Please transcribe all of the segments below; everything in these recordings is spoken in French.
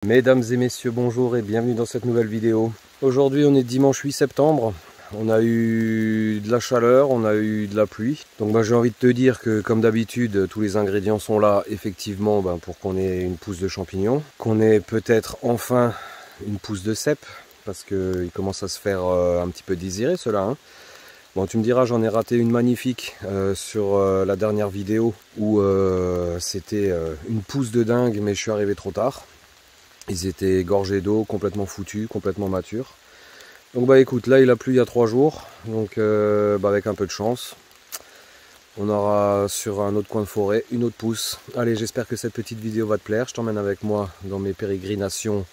Mesdames et messieurs, bonjour et bienvenue dans cette nouvelle vidéo. Aujourd'hui on est dimanche 8 septembre, on a eu de la chaleur, on a eu de la pluie. Donc j'ai envie de te dire que comme d'habitude tous les ingrédients sont là effectivement pour qu'on ait une pousse de champignons. Qu'on ait peut-être enfin une pousse de cèpe, parce qu'il commence à se faire un petit peu désirer cela. Hein. Bon, tu me diras, j'en ai raté une magnifique sur la dernière vidéo où c'était une pousse de dingue, mais je suis arrivé trop tard. Ils étaient gorgés d'eau, complètement foutus, complètement matures. Donc écoute, là il a plu il y a 3 jours, donc avec un peu de chance, on aura sur un autre coin de forêt une autre pousse. Allez, j'espère que cette petite vidéo va te plaire, je t'emmène avec moi dans mes pérégrinations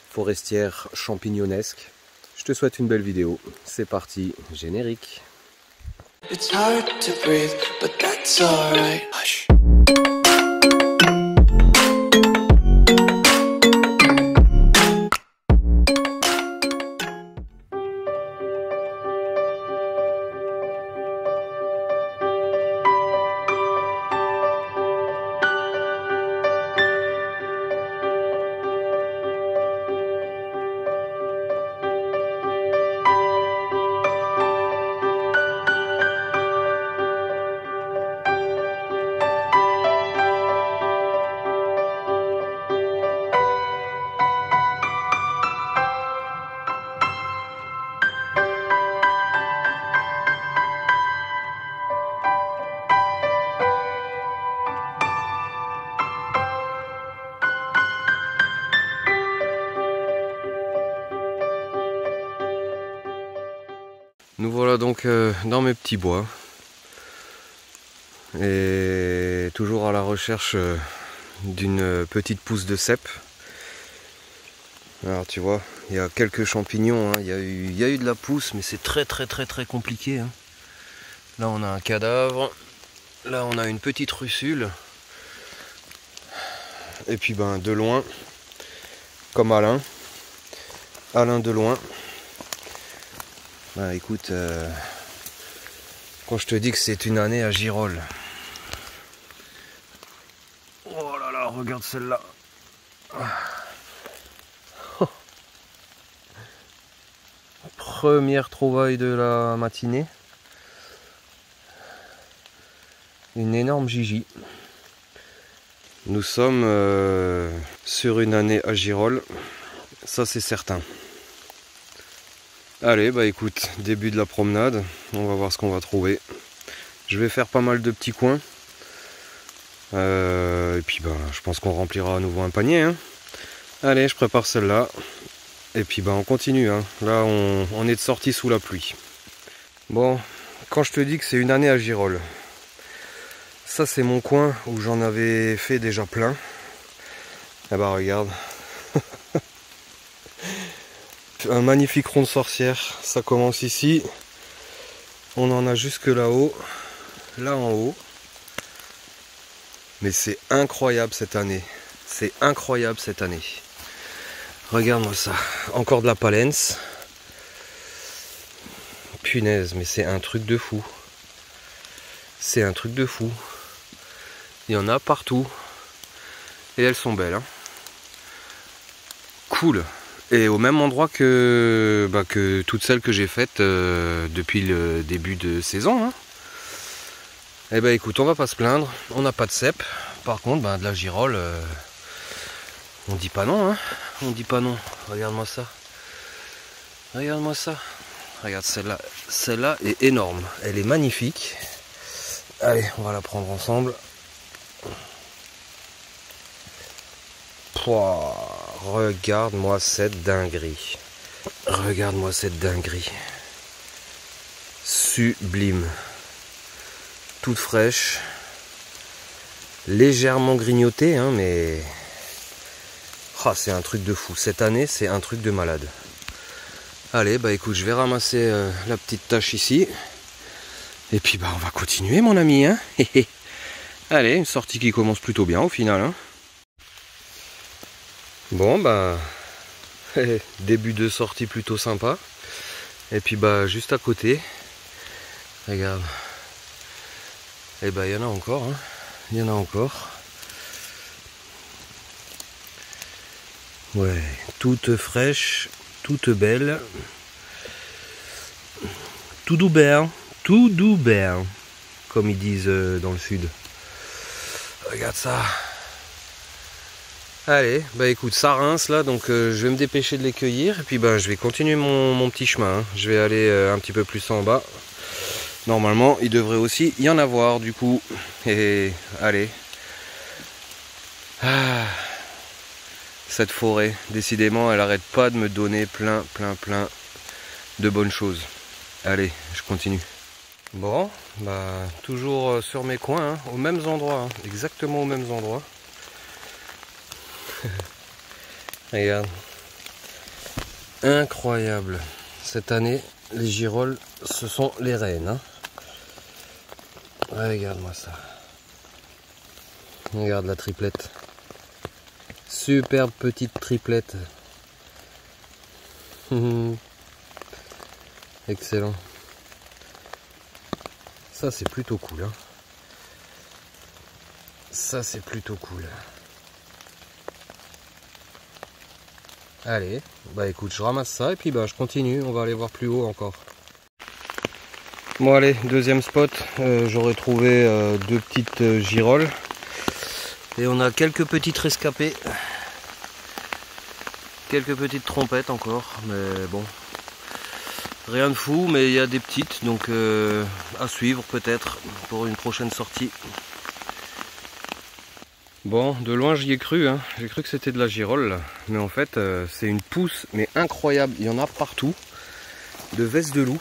forestières champignonesques. Je te souhaite une belle vidéo, c'est parti, générique. It's hard to breathe, but that's all right. Hush. Nous voilà donc dans mes petits bois et toujours à la recherche d'une petite pousse de cèpe. Alors tu vois, il y a quelques champignons, hein. Il y a eu de la pousse, mais c'est très compliqué. Hein. Là on a un cadavre, là on a une petite russule, et puis de loin, comme Alain de loin. Écoute, quand je te dis que c'est une année à girolles. Oh là là, regarde celle-là. Oh. Première trouvaille de la matinée. Une énorme Gigi. Nous sommes sur une année à girolles, ça c'est certain. Allez, écoute, début de la promenade, on va voir ce qu'on va trouver. Je vais faire pas mal de petits coins. Et puis je pense qu'on remplira à nouveau un panier. Hein. Allez, je prépare celle-là. Et puis on continue. Hein. Là, on est de sortie sous la pluie. Bon, quand je te dis que c'est une année à girolles, ça c'est mon coin où j'en avais fait déjà plein. Ah regarde. Un magnifique rond de sorcière, ça commence ici, on en a jusque là-haut, là en haut, mais c'est incroyable cette année, regarde-moi ça, encore de la palens, punaise, mais c'est un truc de fou, il y en a partout, et elles sont belles, hein. Cool. Et au même endroit que toutes celles que j'ai faites depuis le début de saison. Hein. Eh écoute, on va pas se plaindre, on n'a pas de cèpe. Par contre, de la girolle, on dit pas non. Hein. On dit pas non. Regarde-moi ça. Regarde celle-là. Celle-là est énorme. Elle est magnifique. Allez, on va la prendre ensemble. Pouah. Regarde-moi cette dinguerie. Sublime. Toute fraîche. Légèrement grignotée, hein, mais... c'est un truc de fou. Cette année, c'est un truc de malade. Allez, écoute, je vais ramasser la petite tâche ici. Et puis, on va continuer, mon ami. Hein. Allez, une sortie qui commence plutôt bien, au final. Hein. Bon début de sortie plutôt sympa. Et puis juste à côté, regarde. Et il y en a encore, hein. Il y en a encore. Ouais, toute fraîche, toute belle. Tout doubert, comme ils disent dans le sud. Regarde ça. Allez, bah écoute, ça rince là, donc je vais me dépêcher de les cueillir. Et puis bah je vais continuer mon petit chemin. Hein. Je vais aller un petit peu plus en bas. Normalement, il devrait aussi y en avoir du coup. Et allez. Ah. Cette forêt, décidément, elle arrête pas de me donner plein de bonnes choses. Allez, je continue. Bon, bah toujours sur mes coins, hein, aux mêmes endroits, hein, exactement aux mêmes endroits. Regarde. Incroyable. Cette année, les girolles, ce sont les reines. Hein. Regarde-moi ça. Regarde la triplette. Superbe petite triplette. Excellent. Ça c'est plutôt cool. Hein. Ça c'est plutôt cool. Allez, bah écoute, je ramasse ça et puis bah je continue. On va aller voir plus haut encore. Bon allez, deuxième spot. J'aurais trouvé deux petites girolles. Et on a quelques petites rescapées. Quelques petites trompettes encore, mais bon. Rien de fou, mais il y a des petites, donc à suivre peut-être pour une prochaine sortie. Bon, de loin j'y ai cru, hein. J'ai cru que c'était de la girole, là. Mais en fait c'est une pousse, mais incroyable, il y en a partout, de veste de loup.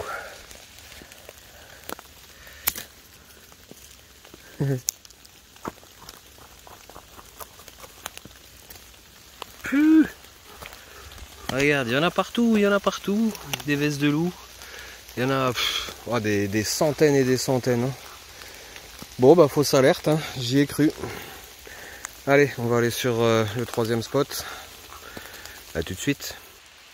Regarde, il y en a partout, des vestes de loup. Il y en a oh, des centaines et des centaines. Hein. Bon, bah fausse alerte, hein. J'y ai cru. Allez, on va aller sur le troisième spot. À tout de suite.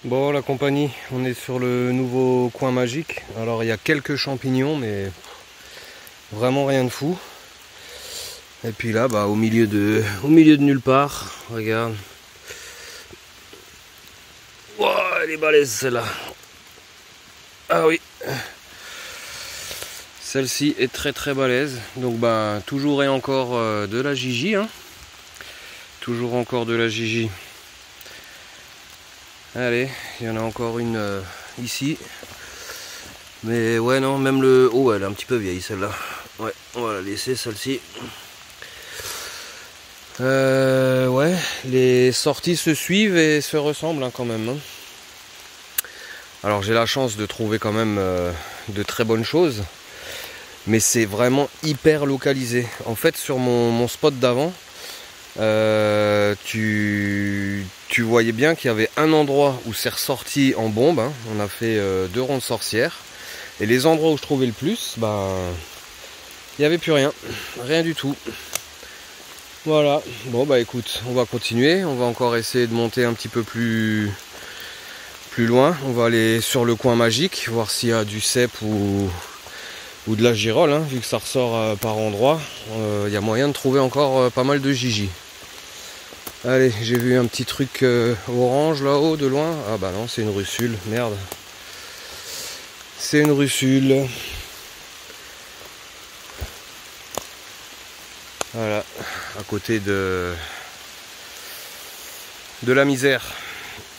Bon, la compagnie, on est sur le nouveau coin magique. Alors, il y a quelques champignons, mais vraiment rien de fou. Et puis là, bah, au milieu de nulle part, regarde. Wow, elle est balèze celle-là. Ah oui. Celle-ci est très balèze. Donc bah toujours et encore de la Gigi. Hein. Toujours encore de la Gigi. Allez, il y en a encore une ici. Mais ouais non, même le... Oh elle est un petit peu vieille celle-là. Ouais, on va la laisser celle-ci. Ouais, les sorties se suivent et se ressemblent hein, quand même. Hein. Alors j'ai la chance de trouver quand même de très bonnes choses. Mais c'est vraiment hyper localisé. En fait sur mon spot d'avant, tu voyais bien qu'il y avait un endroit où c'est ressorti en bombe. Hein. On a fait 2 rondes sorcières. Et les endroits où je trouvais le plus, bah, il n'y avait plus rien. Rien du tout. Voilà, bon bah écoute, on va continuer, on va encore essayer de monter un petit peu plus loin. On va aller sur le coin magique, voir s'il y a du cep ou de la girole, hein, vu que ça ressort par endroits. Il y a moyen de trouver encore pas mal de Gigi. Allez, j'ai vu un petit truc orange là-haut de loin. Ah bah non, c'est une russule, merde. C'est une russule. Voilà, à côté de la misère.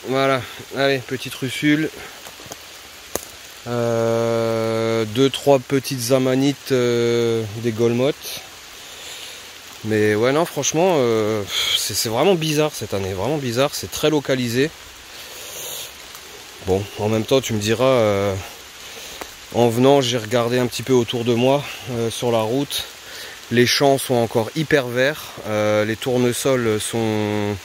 Voilà, allez, petite russule. 2-3 petites amanites, des golmottes. Mais ouais, non, franchement, c'est vraiment bizarre cette année. Vraiment bizarre, c'est très localisé. Bon, en même temps, tu me diras, en venant, j'ai regardé un petit peu autour de moi, sur la route. Les champs sont encore hyper verts, les tournesols sont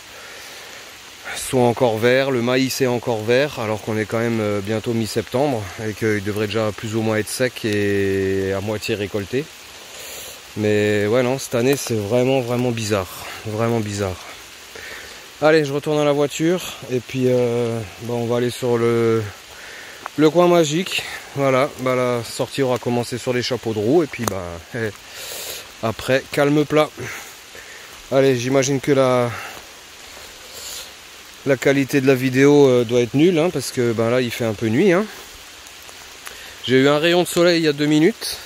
encore verts, le maïs est encore vert, alors qu'on est quand même bientôt mi-septembre et qu'il devrait déjà plus ou moins être sec et à moitié récolté. Mais ouais non, cette année c'est vraiment bizarre, vraiment bizarre. Allez, je retourne à la voiture et puis on va aller sur le coin magique. Voilà, bah, la sortie aura commencé sur les chapeaux de roue et puis bah... Après, calme plat. Allez, j'imagine que La qualité de la vidéo doit être nulle, hein, parce que ben là il fait un peu nuit. Hein. J'ai eu un rayon de soleil il y a 2 minutes.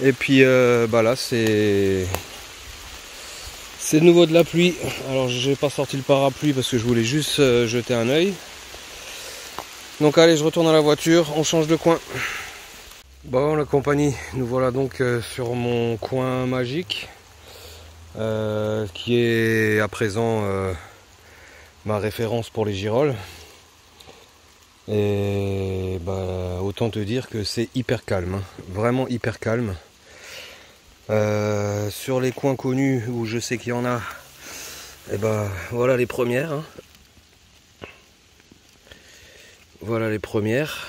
Et puis bah là c'est de nouveau de la pluie. Alors j'ai pas sorti le parapluie parce que je voulais juste jeter un œil. Donc allez, je retourne à la voiture, on change de coin. Bon la compagnie, nous voilà donc sur mon coin magique. Qui est à présent ma référence pour les girolles. Et bah, autant te dire que c'est hyper calme, hein. Vraiment hyper calme. Sur les coins connus où je sais qu'il y en a, et bah voilà les premières. Hein. Voilà les premières.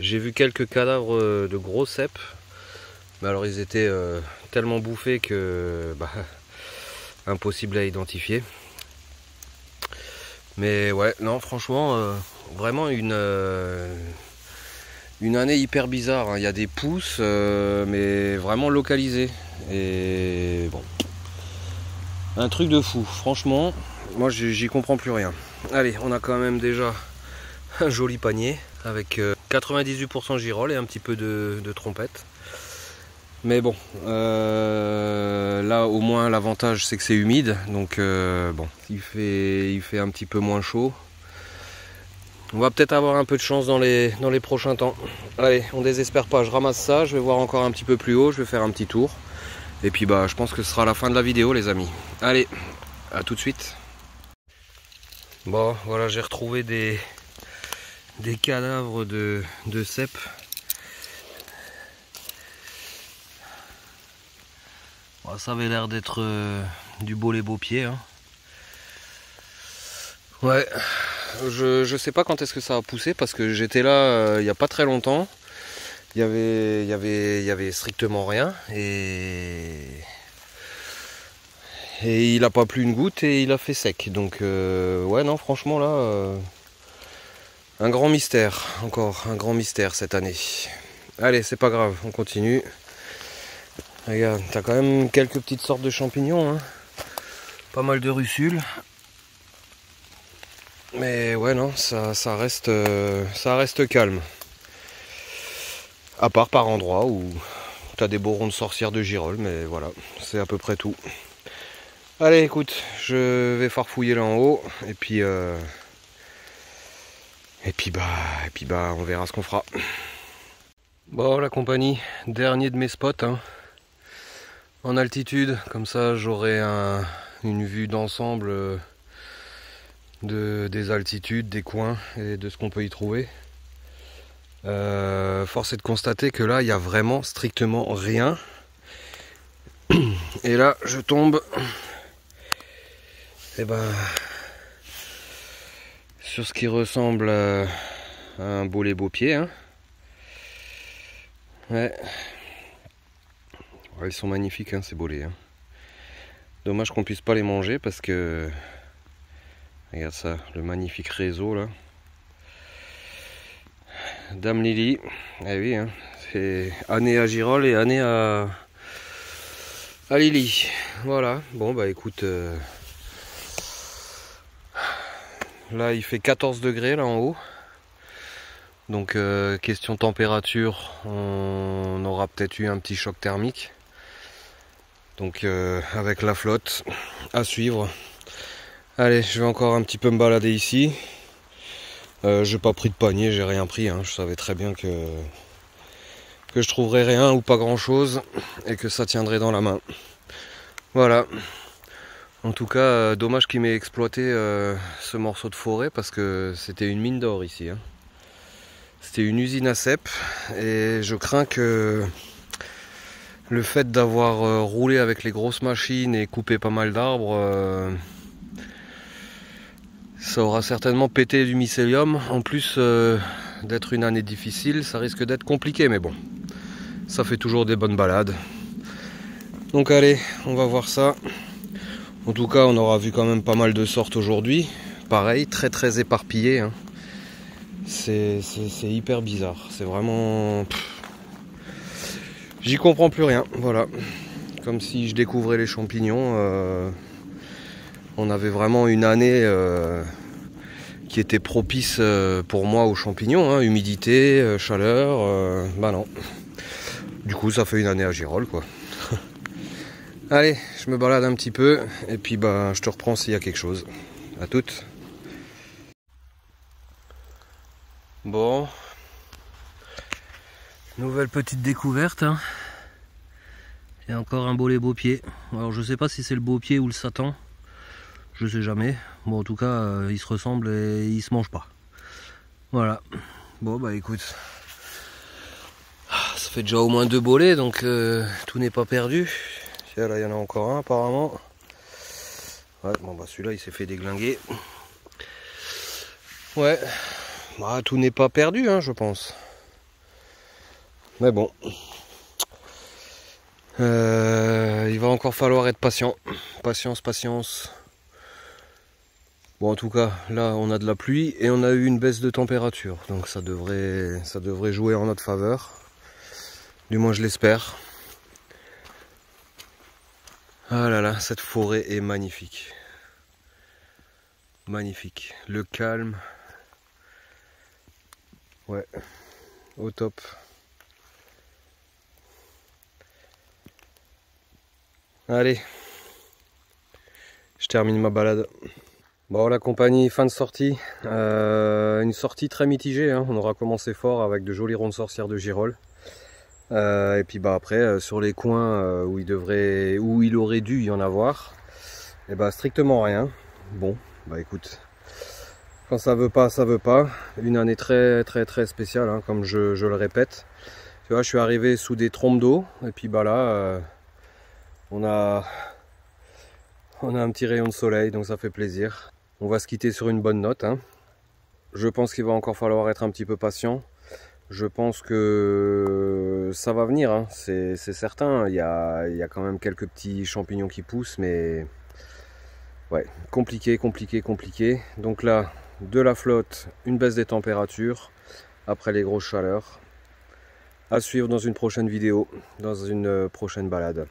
J'ai vu quelques cadavres de gros cèpes, mais alors ils étaient tellement bouffés que bah, impossible à identifier. Mais ouais, non, franchement, vraiment une année hyper bizarre. Hein. Il y a des pousses, mais vraiment localisées. Et bon, un truc de fou. Franchement, moi j'y comprends plus rien. Allez, on a quand même déjà un joli panier avec 98% girolles et un petit peu de trompette. Mais bon, là au moins l'avantage c'est que c'est humide, donc bon, il fait un petit peu moins chaud. On va peut-être avoir un peu de chance dans les prochains temps. Allez, on désespère pas, je ramasse ça, je vais voir encore un petit peu plus haut, je vais faire un petit tour. Et puis bah je pense que ce sera la fin de la vidéo les amis. Allez, à tout de suite. Bon voilà, j'ai retrouvé des cadavres de cèpes. Bon, ça avait l'air d'être du beau les beaux pieds. Hein. Ouais, je sais pas quand est-ce que ça a poussé parce que j'étais là il n'y a pas très longtemps. Il y avait strictement rien et il a pas plu une goutte et il a fait sec. Donc ouais non franchement là un grand mystère, encore un grand mystère cette année. Allez c'est pas grave, on continue. Regarde, t'as quand même quelques petites sortes de champignons, hein. Pas mal de russules. Mais ouais non, ça reste calme. À part par endroits où t'as des beaux ronds de sorcières de girolles, mais voilà, c'est à peu près tout. Allez écoute, je vais farfouiller là en haut et puis on verra ce qu'on fera. Bon la compagnie, dernier de mes spots, hein. En altitude, comme ça j'aurai une vue d'ensemble des altitudes, des coins et de ce qu'on peut y trouver. Force est de constater que là il n'y a vraiment strictement rien. Et là je tombe sur ce qui ressemble à un bolet beau pied. Hein. Ouais. Ouais, ils sont magnifiques hein, ces bolets. Hein. Dommage qu'on puisse pas les manger parce que regarde ça, le magnifique réseau là. Dame Lily, eh oui, hein, c'est année à girolles et année à Lily. Voilà, bon bah écoute, là il fait 14 degrés là en haut. Donc question température, on aura peut-être eu un petit choc thermique. Donc avec la flotte à suivre. Allez, je vais encore un petit peu me balader ici. J'ai pas pris de panier, j'ai rien pris. Hein. Je savais très bien que je trouverais rien ou pas grand chose et que ça tiendrait dans la main. Voilà. En tout cas, dommage qu'il m'ait exploité ce morceau de forêt parce que c'était une mine d'or ici. Hein. C'était une usine à cèpes et je crains que le fait d'avoir roulé avec les grosses machines et coupé pas mal d'arbres, ça aura certainement pété du mycélium. En plus d'être une année difficile, ça risque d'être compliqué, mais bon, ça fait toujours des bonnes balades. Donc allez, on va voir ça. En tout cas, on aura vu quand même pas mal de sortes aujourd'hui. Pareil, très éparpillé. Hein. C'est hyper bizarre. C'est vraiment... J'y comprends plus rien. Voilà. comme si je découvrais les champignons. On avait vraiment une année qui était propice pour moi aux champignons, hein, humidité, chaleur, bah non. Du coup ça fait une année à Girolles quoi. Allez, je me balade un petit peu et puis bah je te reprends s'il y a quelque chose. À toutes. Bon. Nouvelle petite découverte. Hein. Il y a encore un bolet beau pied. Alors je sais pas si c'est le beau pied ou le satan. Je sais jamais. Bon en tout cas ils se ressemblent et ils se mangent pas. Voilà. Bon bah écoute. Ça fait déjà au moins 2 bolets donc tout n'est pas perdu. Tiens, là il y en a encore un apparemment. Ouais bon bah celui-là il s'est fait déglinguer. Ouais. Bah, tout n'est pas perdu hein, je pense. Mais bon. Il va encore falloir être patient. Patience, patience. Bon en tout cas là on a de la pluie et on a eu une baisse de température. Donc ça devrait jouer en notre faveur. Du moins je l'espère. Ah là là, cette forêt est magnifique. Magnifique. Le calme. Ouais. Au top. Allez. Je termine ma balade. Bon la compagnie, fin de sortie. Une sortie très mitigée. Hein. On aura commencé fort avec de jolies rondes sorcières de Girolles. Et puis bah après sur les coins où il aurait dû y en avoir, et bah strictement rien. Bon bah écoute, quand ça veut pas, ça veut pas. Une année très spéciale hein, comme je le répète. Tu vois je suis arrivé sous des trompes d'eau et puis bah là on a un petit rayon de soleil donc ça fait plaisir. On va se quitter sur une bonne note hein. Je pense qu'il va encore falloir être un petit peu patient. Je pense que ça va venir, hein. C'est certain. Il y a quand même quelques petits champignons qui poussent, mais ouais, compliqué. Donc là, de la flotte, une baisse des températures après les grosses chaleurs. À suivre dans une prochaine vidéo, dans une prochaine balade.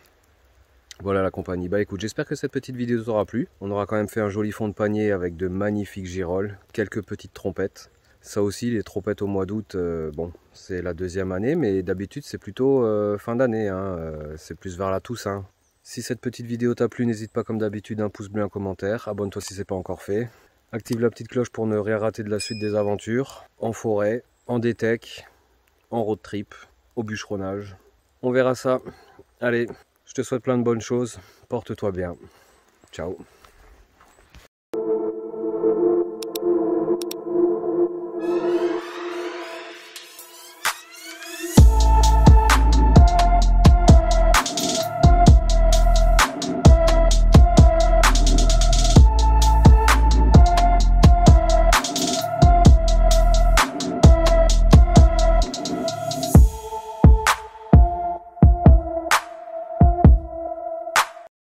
Voilà la compagnie. Bah écoute, j'espère que cette petite vidéo t'aura plu. On aura quand même fait un joli fond de panier avec de magnifiques girolles, quelques petites trompettes. Ça aussi, les trompettes au mois d'août, bon, c'est la deuxième année, mais d'habitude c'est plutôt fin d'année, hein, c'est plus vers la Toussaint. Si cette petite vidéo t'a plu, n'hésite pas comme d'habitude un pouce bleu, un commentaire, abonne-toi si c'est pas encore fait. Active la petite cloche pour ne rien rater de la suite des aventures, en forêt, en détec, en road trip, au bûcheronnage. On verra ça. Allez, je te souhaite plein de bonnes choses, porte-toi bien. Ciao.